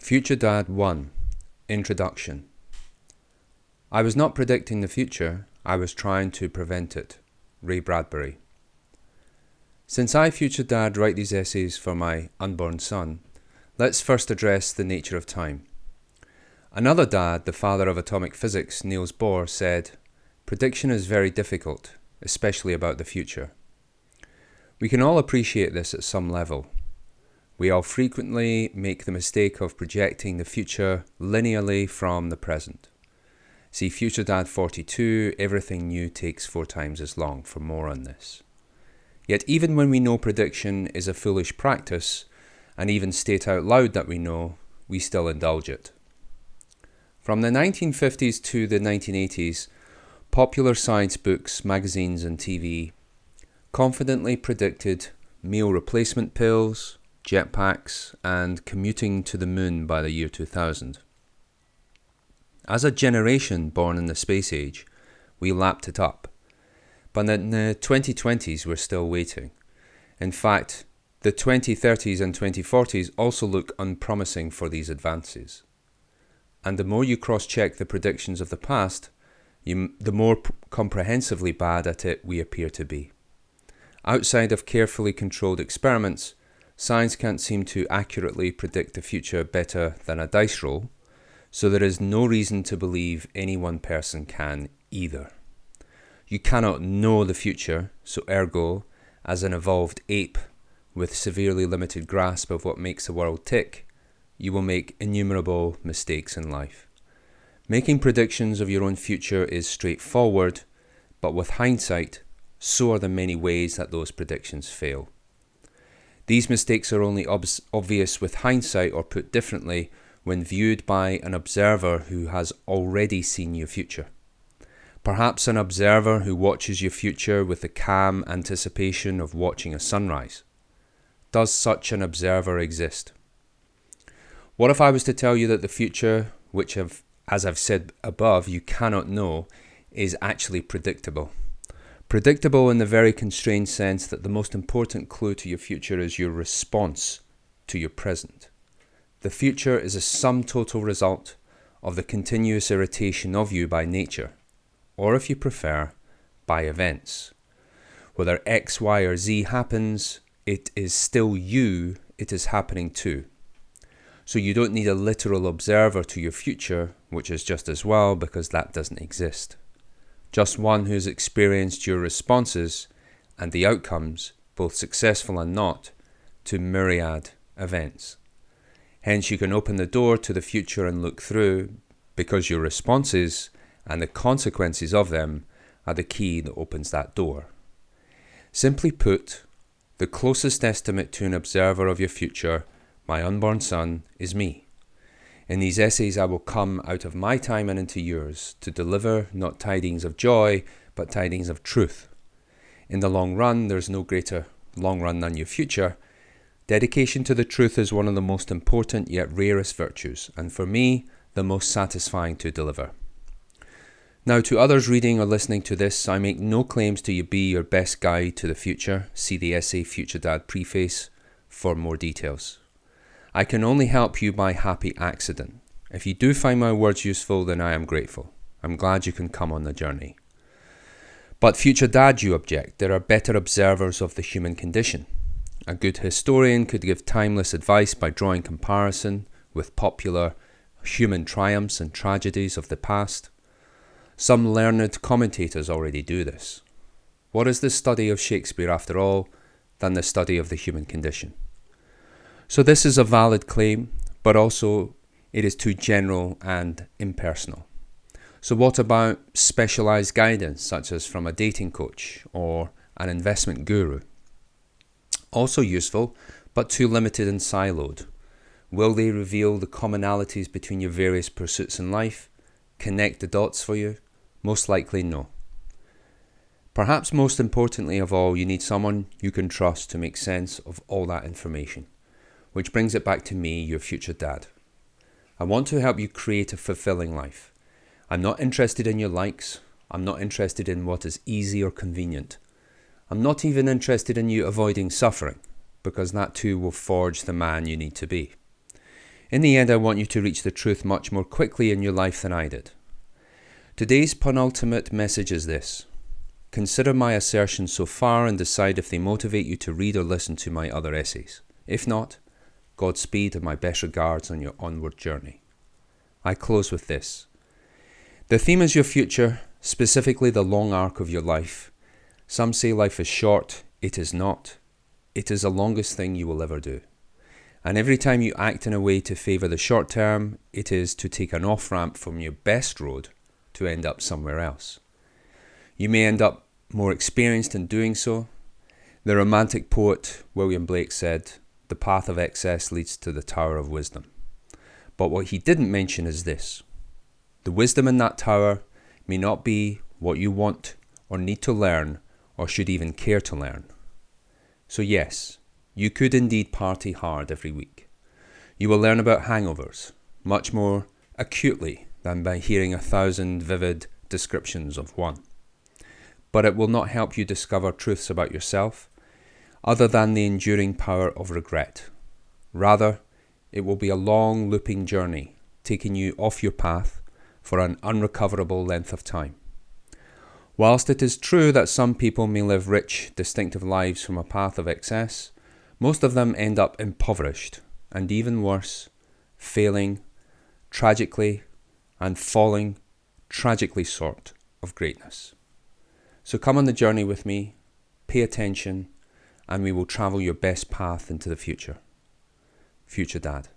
FutureDad 1 Introduction. I was not predicting the future, I was trying to prevent it. Ray Bradbury. Since I, FutureDad, write these essays for my unborn son, let's first address the nature of time. Another dad, the father of atomic physics, Niels Bohr, said, "Prediction is very difficult, especially about the future." We can all appreciate this at some level. We all frequently make the mistake of projecting the future linearly from the present. See FutureDad 42, Everything New Takes 4 times as long for more on this. Yet even when we know prediction is a foolish practice, and even state out loud that we know, we still indulge it. From the 1950s to the 1980s, popular science books, magazines and TV confidently predicted meal replacement pills, jetpacks, and commuting to the moon by the year 2000. As a generation born in the space age, we lapped it up. But in the 2020s, we're still waiting. In fact, the 2030s and 2040s also look unpromising for these advances. And the more you cross-check the predictions of the past, the more comprehensively bad at it we appear to be. Outside of carefully controlled experiments, science can't seem to accurately predict the future better than a dice roll, so there is no reason to believe any one person can either. You cannot know the future, so ergo, as an evolved ape with severely limited grasp of what makes the world tick, you will make innumerable mistakes in life. Making predictions of your own future is straightforward, but with hindsight, so are the many ways that those predictions fail. These mistakes are only obvious with hindsight, or put differently, when viewed by an observer who has already seen your future. Perhaps an observer who watches your future with the calm anticipation of watching a sunrise. Does such an observer exist? What if I was to tell you that the future, which as I've said above, you cannot know, is actually predictable? Predictable in the very constrained sense that the most important clue to your future is your response to your present. The future is a sum total result of the continuous irritation of you by nature, or if you prefer, by events. Whether X, Y, or Z happens, it is still you it is happening to. So you don't need a literal observer to your future, which is just as well because that doesn't exist. Just one who's experienced your responses and the outcomes, both successful and not, to myriad events. Hence you can open the door to the future and look through, because your responses and the consequences of them are the key that opens that door. Simply put, the closest estimate to an observer of your future, my unborn son, is me. In these essays I will come out of my time and into yours to deliver not tidings of joy, but tidings of truth. In the long run, there's no greater long run than your future. Dedication to the truth is one of the most important yet rarest virtues, and for me, the most satisfying to deliver. Now, to others reading or listening to this, I make no claims to be your best guide to the future. See the essay FutureDad preface for more details. I can only help you by happy accident. If you do find my words useful, then I am grateful. I'm glad you can come on the journey. But FutureDad, you object, there are better observers of the human condition. A good historian could give timeless advice by drawing comparison with popular human triumphs and tragedies of the past. Some learned commentators already do this. What is the study of Shakespeare, after all, than the study of the human condition? So this is a valid claim, but also it is too general and impersonal. So what about specialized guidance, such as from a dating coach or an investment guru? Also useful, but too limited and siloed. Will they reveal the commonalities between your various pursuits in life? Connect the dots for you? Most likely no. Perhaps most importantly of all, you need someone you can trust to make sense of all that information. Which brings it back to me, your future dad. I want to help you create a fulfilling life. I'm not interested in your likes. I'm not interested in what is easy or convenient. I'm not even interested in you avoiding suffering, because that too will forge the man you need to be. In the end, I want you to reach the truth much more quickly in your life than I did. Today's penultimate message is this. Consider my assertions so far and decide if they motivate you to read or listen to my other essays. If not, Godspeed and my best regards on your onward journey. I close with this. The theme is your future, specifically the long arc of your life. Some say life is short. It is not. It is the longest thing you will ever do. And every time you act in a way to favour the short term, it is to take an off-ramp from your best road to end up somewhere else. You may end up more experienced in doing so. The romantic poet William Blake said, "The path of excess leads to the tower of wisdom." But what he didn't mention is this. The wisdom in that tower may not be what you want or need to learn or should even care to learn. So yes, you could indeed party hard every week. You will learn about hangovers much more acutely than by hearing 1,000 vivid descriptions of one. But it will not help you discover truths about yourself other than the enduring power of regret. Rather, it will be a long looping journey taking you off your path for an unrecoverable length of time. Whilst it is true that some people may live rich, distinctive lives from a path of excess, most of them end up impoverished, and even worse, failing tragically and falling tragically short of greatness. So come on the journey with me, pay attention, and we will travel your best path into the future. Future Dad.